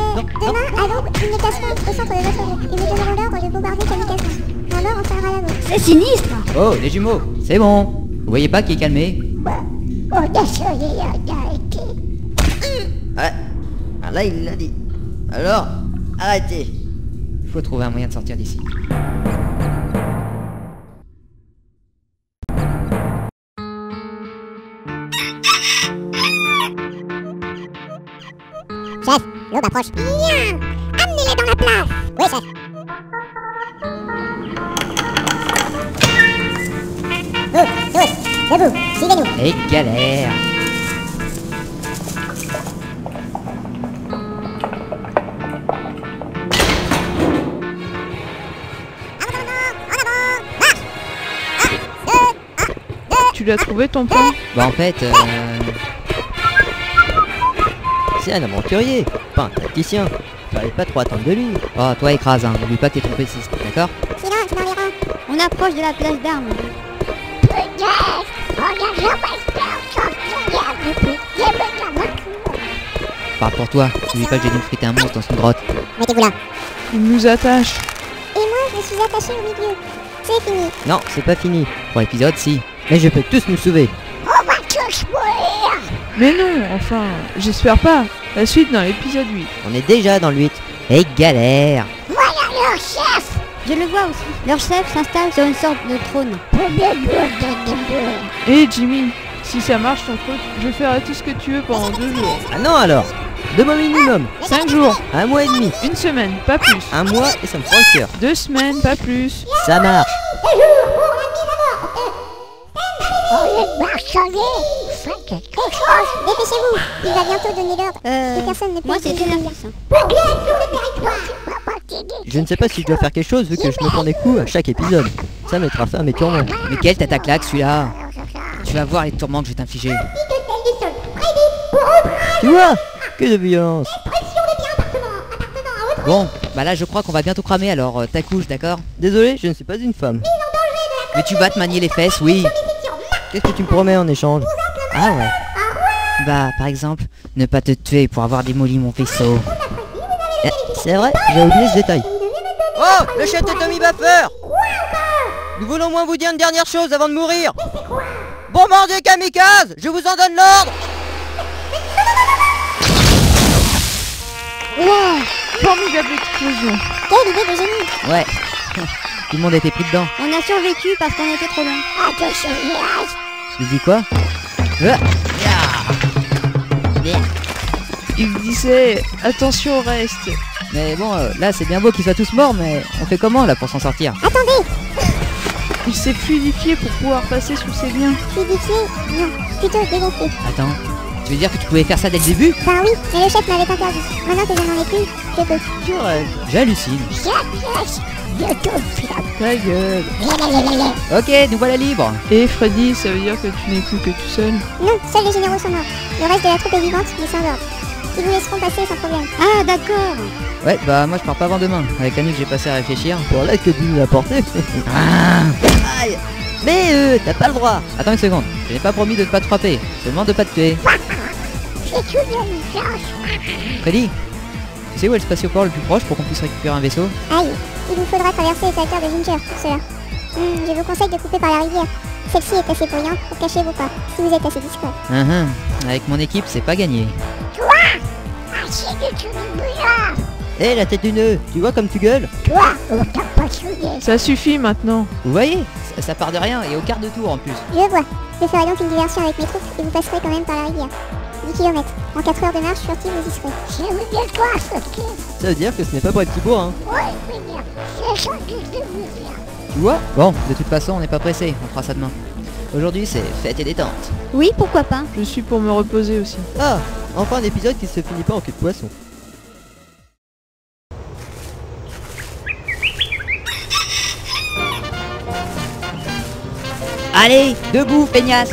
à l'aube, ils me casseront au centre de votre route. Ils me donneront l'ordre de bombarder kamikaze. En or, on sera la vôtre. C'est sinistre. Oh, les jumeaux, c'est bon. Vous voyez pas qui est calmé? On a sauvé l'arrêté. Ouais, ah, là il l'a dit. Alors, arrêtez. Il faut trouver un moyen de sortir d'ici. Chef, l'aube approche. Bien. Amenez-les dans la place. Oui, chef. Vous, tous, debout, suivez-nous. Et galère. Tu l'as trouvé ton plan? Bah en fait, C'est un aventurier, pas un tacticien. Fallait pas trop attendre de lui. oh, toi écrase, hein. N'oublie pas que t'es trompéciste, d'accord? Silence dans les rangs. On approche de la place d'armes. Peut-être. On n'a jamais fait ça. Parle pour toi, n'oublie pas que j'ai dû me friter un monstre dans une grotte. Mettez-vous là. Il nous attache. Et moi, je suis attachée au milieu. C'est fini. Non, c'est pas fini. Pour l'épisode, si. Mais je peux tous nous sauver. On va tous mourir. Mais non, enfin, j'espère pas. La suite dans l'épisode 8. On est déjà dans le 8. Et galère. Voilà leur chef. Je le vois aussi. Leur chef s'installe sur une sorte de trône. Hé Jimmy, si ça marche ton truc, je ferai tout ce que tu veux pendant 2 jours. Ah non alors 2 mois minimum. 5 jours. 1 mois et demi. 1 semaine, pas plus. 1 mois et ça me fera le cœur. 2 semaines, pas plus. Ça marche. Au lieu de marchander, faites quelque chose. Dépêchez-vous. Il va bientôt donner l'ordre. Que personne ne peut Moi c'est utiliser très le intéressant. Pour bien sur le territoire. Je ne sais pas si je dois faire quelque chose vu que je me prends des coups à chaque épisode. Ça mettra fin à mes tourments. Mais quelle tête à claque celui-là. Tu vas voir les tourments que je vais t'infliger. Tu vois? Que de violence. Bon, bah là je crois qu'on va bientôt cramer alors ta couche, d'accord? Désolé, je ne suis pas une femme. Mais tu vas te manier les fesses, oui. Qu'est-ce que tu me promets en échange? Ah ouais. Bah par exemple, ne pas te tuer pour avoir démoli mon vaisseau. C'est vrai, j'ai oublié ce détail. Oh, le chef de Tommy Buffer! Nous voulons au moins vous dire une dernière chose avant de mourir. Bombardez kamikaze! Je vous en donne l'ordre! Wow, formidable explosion. Quelle idée de génie. Ouais. Tout le monde a été pris dedans. On a survécu parce qu'on était trop loin. Attention, virage. Tu dis quoi? Il disait attention au reste. Mais bon, là c'est bien beau qu'ils soient tous morts, mais on fait comment là pour s'en sortir? Attendez. Il s'est fluidifié pour pouvoir passer sous ses liens. Fluidifié? Non, plutôt dégonflé. Attends, tu veux dire que tu pouvais faire ça dès le début? Bah oui, mais le chef m'avait interdit. Maintenant que je n'en ai plus, je peux. Tu rêves. J'hallucine. Ta gueule. Ok, nous voilà libres. Et Freddy, ça veut dire que tu n'es plus que tout seul? Non, seuls les généraux sont morts. Le reste de la troupe est vivante, mais sans ordre. Ils vous laisseront passer sans problème. Ah d'accord. Ouais, bah moi je pars pas avant demain. Avec la nuit que j'ai passé à réfléchir. Pour l'aide que tu nous as apporté. Aïe. Mais t'as pas le droit. Attends une seconde, je n'ai pas promis de ne pas te frapper, seulement de pas te tuer. C'est une demi-chance. Freddy, tu sais où est le spatioport le plus proche pour qu'on puisse récupérer un vaisseau? Aïe, il vous faudra traverser les secteurs de Ginger pour cela. Je vous conseille de couper par la rivière. Celle-ci est assez bruyante pour cacher vos pas, si vous êtes assez discret. Avec mon équipe, c'est pas gagné. Toi, assez de tout bouillard. Hé, la tête du nœud, tu vois comme tu gueules? Toi, on t'a pas soudé. Ça suffit maintenant. Vous voyez, ça part de rien et au quart de tour en plus. Je vois. Je ferai donc une diversion avec mes troupes et vous passerez quand même par la rivière. 10 km. En 4 heures de marche, furtive, vous y serez. Je veux bien toi, Sophie. Ça veut dire que ce n'est pas pour les petits bourgs, hein. Ouais, je veux dire. C'est ça que je veux dire. Tu vois? Bon, de toute façon, on n'est pas pressé, on fera ça demain. Aujourd'hui, c'est fête et détente. Oui, pourquoi pas. Je suis pour me reposer aussi. Ah, enfin un épisode qui se finit pas en queue de poisson. Allez, debout, feignasse.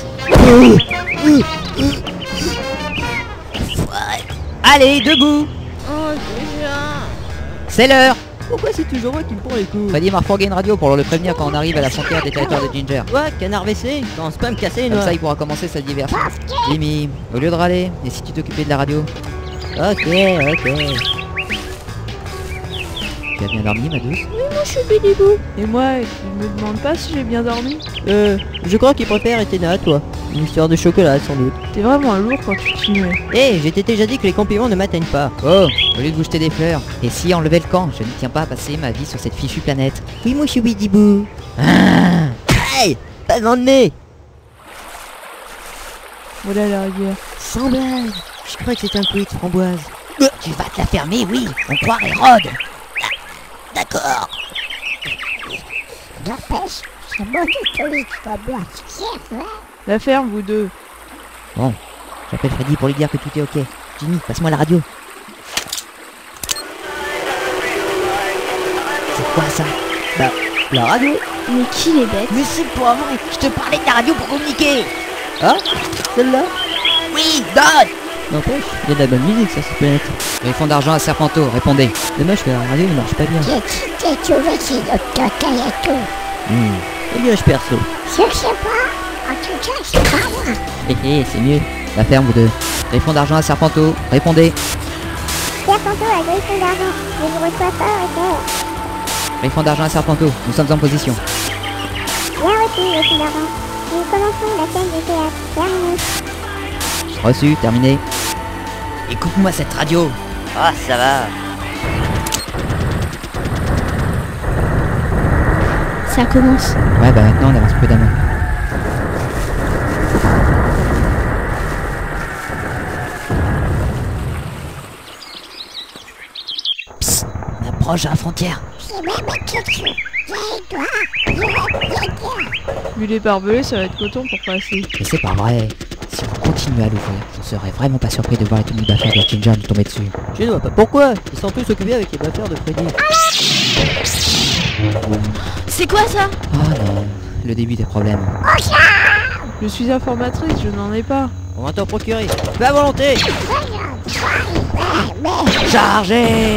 Allez, debout. Oh, déjà. C'est l'heure. Pourquoi c'est toujours moi qui me prends les coups? Freddy m'a refourgué une radio pour le prévenir quand on arrive à la frontière des territoires de Ginger. Ouais, canard WC, quand on se peut me casser, comme ça il pourra commencer sa diversion. Jimmy, au lieu de râler, et si tu t'occupais de la radio? Ok. Tu as bien dormi, ma douce? Oui, moi je suis Bidibou. Et moi, il me demande pas si j'ai bien dormi. Je crois qu'il préfère Ethéna à toi. Une histoire de chocolat, sans doute. T'es vraiment lourd quand tu t'y mets. Hé, j'ai déjà dit que les compliments ne m'atteignent pas. Oh, au lieu de vous jeter des fleurs. Et si on levait le camp, je ne tiens pas à passer ma vie sur cette fichue planète. Oui, moi je suis Bidibou. Aïe, pas de nez. Voilà la rivière. Sans blague, je croyais que c'était un fruit de framboise. Tu vas te la fermer, oui, on croirait Rod. D'accord. N'empêche, c'est moi qui te lis ta boîte. La ferme, vous deux. Bon, j'appelle Freddy pour lui dire que tout est ok. Jimmy, passe-moi la radio. C'est quoi ça? Bah, la radio. Mais qui est bête? Mais c'est pas vrai, je te parlais de la radio pour communiquer. Ah, celle-là? Oui, donne. N'empêche, il y a de la bonne musique sur cette planète. Les fonds d'argent à Serpenteau, répondez. Dommage que la radio ne marche pas bien. J'ai trouvé ici Dr. Kayato. Nuage perso. Je sais pas, en tout cas, c'est pas moi. C'est mieux. La ferme, vous deux. Griffon d'argent à Serpenteau, répondez. Serpenteau à Griffon d'argent. Je vous reçois pas, ok. Griffon d'argent à Serpenteau, nous sommes en position. Bien reçu, Griffon d'argent. Nous commençons la scène du théâtre. Terminé. Reçu, terminé. Écoute-moi cette radio. Ah, ça va. Ça commence. Ouais, bah maintenant on avance prudemment. Psst, on approche de la frontière. Vu les barbelés, ça va être coton pour passer. Mais c'est pas vrai. Si on continue à l'ouvrir, je serais vraiment pas surpris de voir les Tommy Baffer de Ginger nous tomber dessus. Je ne vois pas pourquoi. Ils sont tous occupés avec les Baffers de Freddy. C'est quoi ça? Oh non, le début des problèmes. Je suis informatrice, je n'en ai pas. On va t'en procurer. Fais à volonté. Chargez.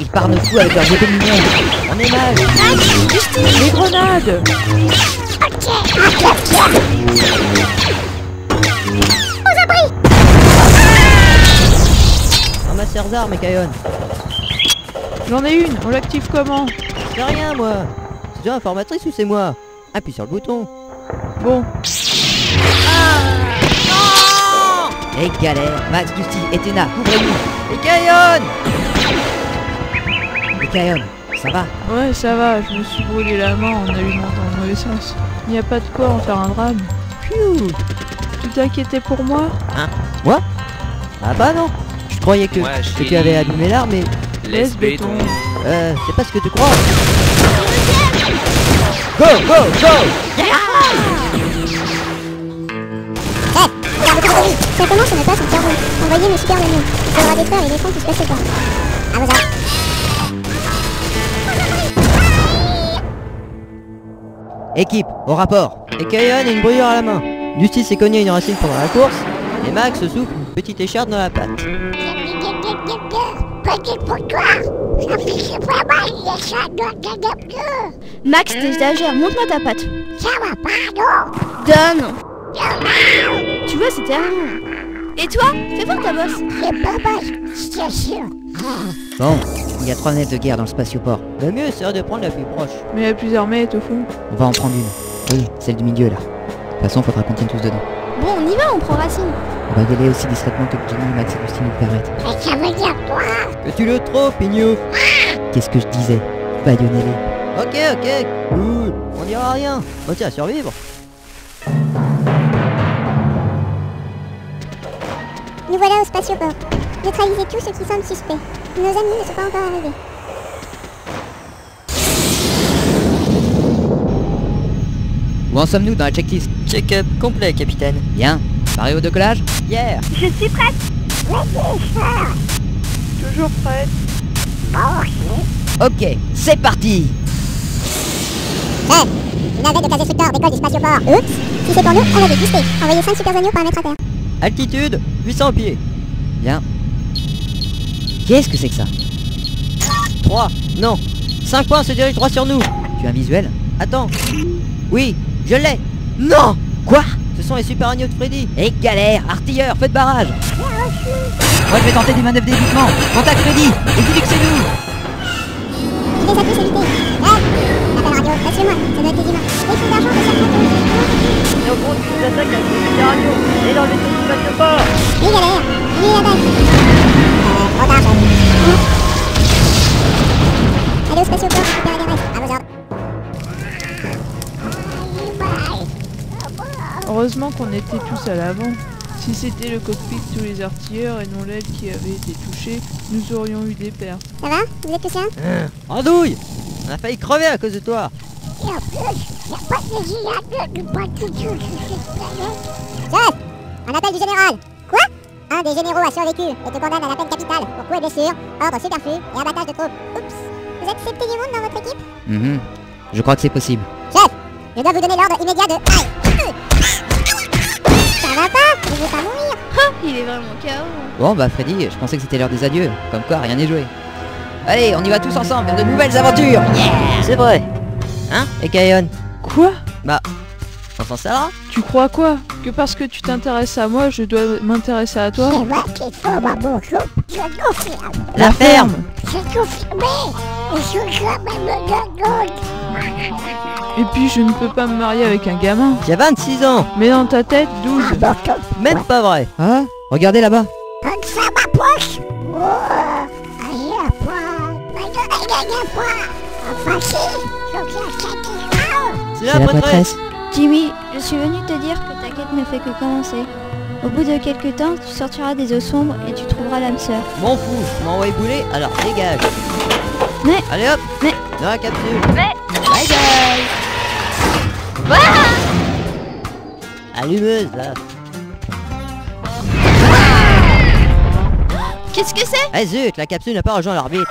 Ils partent nos coups avec leurs épées de lumière. On est mal. Les grenades! Ramasseurs d'armes, Ekayon. J'en ai une, on l'active comment? C'est rien, moi. C'est déjà informatrice ou c'est moi? Appuie sur le bouton. Bon. Et galère, Max, Dusty, Ethena, couvrez-nous. Ekayon. Ekayon, ça va? Ouais, ça va, je me suis brûlé la main en allumant dans le mauvais sens. Il n'y a pas de quoi en faire un drame. Pfiou. Tu t'inquiétais pour moi? Hein? Moi? Ah bah non. Je croyais que tu avais allumé l'arme et... Laisse béton. C'est pas ce que tu crois. Go, go, go! Ça commence à ne pas s'en faire. Envoyez mes super menus. Il faudra détruire les défenses du space port. À vos ordres. Équipe, au rapport. Ekayon a une brûlure à la main. Dusty s'est cogné une racine pendant la course. Et Max se souffle une petite écharpe dans la patte. Max, t'es stagiaire, montre-moi ta patte. Ça va pas, non. Donne. Tu vois, c'était rien. Et toi? Fais voir ta bosse. C'est pas bosse, c'est sûr. Bon, il y a 3 nefs de guerre dans le spatioport. Le mieux serait de prendre la plus proche. Mais il y a plusieurs mètres au fond. On va en prendre une. Oui, celle du milieu là. De toute façon, faudra qu'on tienne tous dedans. Bon, on y va, on prend racine. On va y aller aussi discrètement que Jenny, Max et Dusty nous le permettent. Mais ça veut dire quoi? Que tu le trop, Pignou. Qu'est-ce que je disais? Baïonnez-les. Ok, cool. On dira rien. On tient à survivre. Nous voilà au spatioport. Neutralisez tous ceux qui semblent suspects. Nos amis ne sont pas encore arrivés. Où en sommes-nous dans la checklist? Check-up complet, capitaine. Bien. Paré au décollage? Yeah. Je suis prête. Toujours prête. Ok, c'est parti. Chef, navette de classe destructeur décolle du spatioport. Oups. Si c'est pour nous, on a dégusté. Envoyez 5 super agneaux paramètres à terre. Altitude, 800 pieds. Bien. Qu'est-ce que c'est que ça? 3, non. 5 points se dirigent droit sur nous. Tu as un visuel? Attends. Oui, je l'ai. Non. Quoi? Ce sont les super agneaux de Freddy. Et galère, artilleurs, faites barrage. Moi je vais tenter des manœuvres d'évitement. Contact Freddy, et dis-lui que c'est nous. Je les appuie, c'est évité. L'appel radio, rassure-moi, ça doit être des humains. Les fonds d'argent de Serpenteau. Et on continue d'attaque avec les super agneaux. Et dans les petits spatioport. Lui galère, lui la balle. Trop tard, chef. Allez au spatioport, récupérer les restes. À vos ordres. Heureusement qu'on était tous à l'avant. Si c'était le cockpit de tous les artilleurs et non l'aile qui avait été touchée, nous aurions eu des pertes. Ça va? Vous êtes tous là? Andouille. On a failli crever à cause de toi. Et en plus, y'a pas de générateur du point tout sur cette planète. Chef! Un appel du général! Quoi? Un des généraux a survécu et te condamne à la peine capitale pour coups et blessures, ordre superflu et abattage de troupes. Oups! Vous acceptez du monde dans votre équipe? Je crois que c'est possible. Chef! Je dois vous donner l'ordre immédiat de... Aïe! Ça va pas? Je veux pas mourir! Ah, il est vraiment KO. Bon bah Freddy, je pensais que c'était l'heure des adieux. Comme quoi, rien n'est joué. Allez, on y va tous ensemble vers de nouvelles aventures. Yeah. C'est vrai. Hein, Ekayon? Quoi? Bah, on s'en sert. Tu crois quoi? Que parce que tu t'intéresses à moi, je dois m'intéresser à toi? C'est moi qui faut ma bonjour, je confirme. La ferme! C'est confirmé. Et je suis quand même le gold. Et puis je ne peux pas me marier avec un gamin. J'ai 26 ans. Mais dans ta tête, 12. Même pas vrai. Ah, regardez là-bas. Comme ça ma poche. Oh, allez à poil. Enfin si, C'est la prêtresse. Jimmy, je suis venu te dire que ta quête ne fait que commencer. Au bout de quelques temps, tu sortiras des eaux sombres et tu trouveras l'âme sœur. M'en fous, je m'envoie bouler, alors dégage. Mais... Allez hop, Mais... dans la capsule. Mais... Dégage. Allumeuse là. Qu'est-ce que c'est? Eh zut, la capsule n'a pas rejoint l'orbite.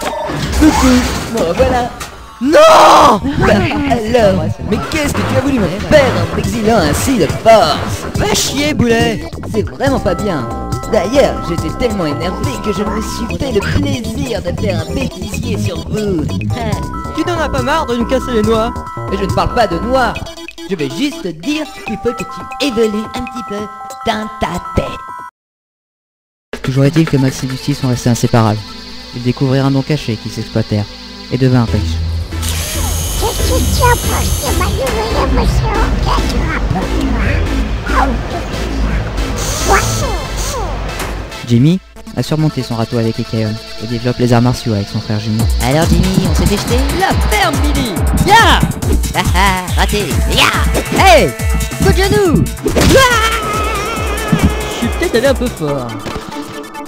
Coucou, me revoilà. Non. Alors, mais qu'est-ce que tu as voulu me faire en m'exilant ainsi de force? Va chier, Boulet. C'est vraiment pas bien. D'ailleurs, j'étais tellement énervé que je me suis fait le plaisir de faire un bêtisier sur vous. Tu n'en as pas marre de nous casser les noix? Et je ne parle pas de noix. Je vais juste te dire qu'il faut que tu évolues un petit peu dans ta tête. Toujours est-il que Max et Dusty sont restés inséparables. Ils découvrirent un don caché qui s'exploitèrent et devinrent riches. Qu'est-ce que tu approches de ma nouvelle émotion? Qu'est-ce que tu rapproches? Jimmy a surmonté son râteau avec Ekaon et développe les arts martiaux avec son frère jumeau. Alors Jimmy, on s'est fait jeter? La ferme, Billy. Ya. Haha, raté. Ya. Hey, coup de genou. Je suis peut-être allé un peu fort.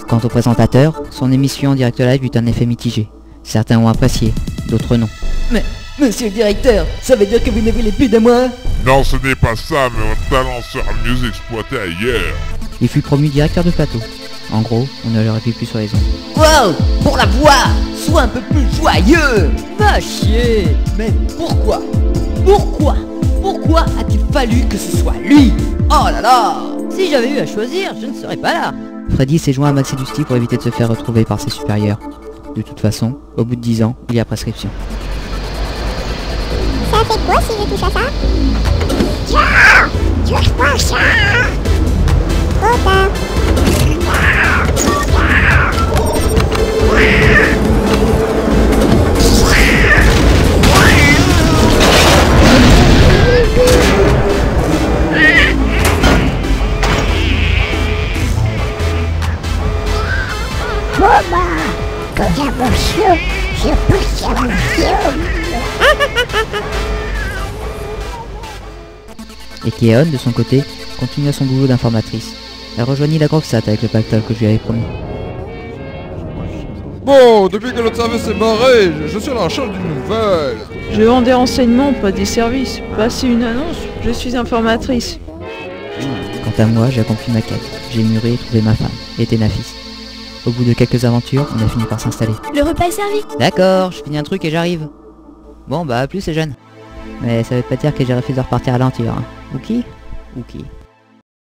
Quant au présentateur, son émission en direct live eut un effet mitigé. Certains ont apprécié, d'autres non. Mais, monsieur le directeur, ça veut dire que vous ne voulez plus de moi? Non, ce n'est pas ça, mais mon talent sera mieux exploité ailleurs. Il fut promu directeur de plateau. En gros, on ne le répète plus sur les ondes. Wow, pour la voix, sois un peu plus joyeux. Va chier. Mais pourquoi? Pourquoi a-t-il fallu que ce soit lui? Oh là là. Si j'avais eu à choisir, je ne serais pas là. Freddy s'est joint à Max et Dusty pour éviter de se faire retrouver par ses supérieurs. De toute façon, au bout de 10 ans, il y a prescription. Ça fait quoi si je touche à ça? Tiens! Touche-moi ça! Content! Bon bah, quand il y a mon chien, je passe à mon chien. Et Keon, de son côté, continua son boulot d'informatrice. Elle rejoignit la Grofsat avec le pactole que je lui avais promis. Bon, depuis que notre service est barré, je suis à la recherche d'une nouvelle. Je vends des renseignements, pas des services. Passer une annonce, je suis informatrice. Quant à moi, j'ai accompli ma quête. J'ai muré et trouvé ma femme, Etenafis. Au bout de quelques aventures, on a fini par s'installer. Le repas est servi. D'accord, je finis un truc et j'arrive. Bon bah à plus les jeunes. Mais ça veut pas dire que j'ai refusé de repartir à l'aventure. Hein. Ok.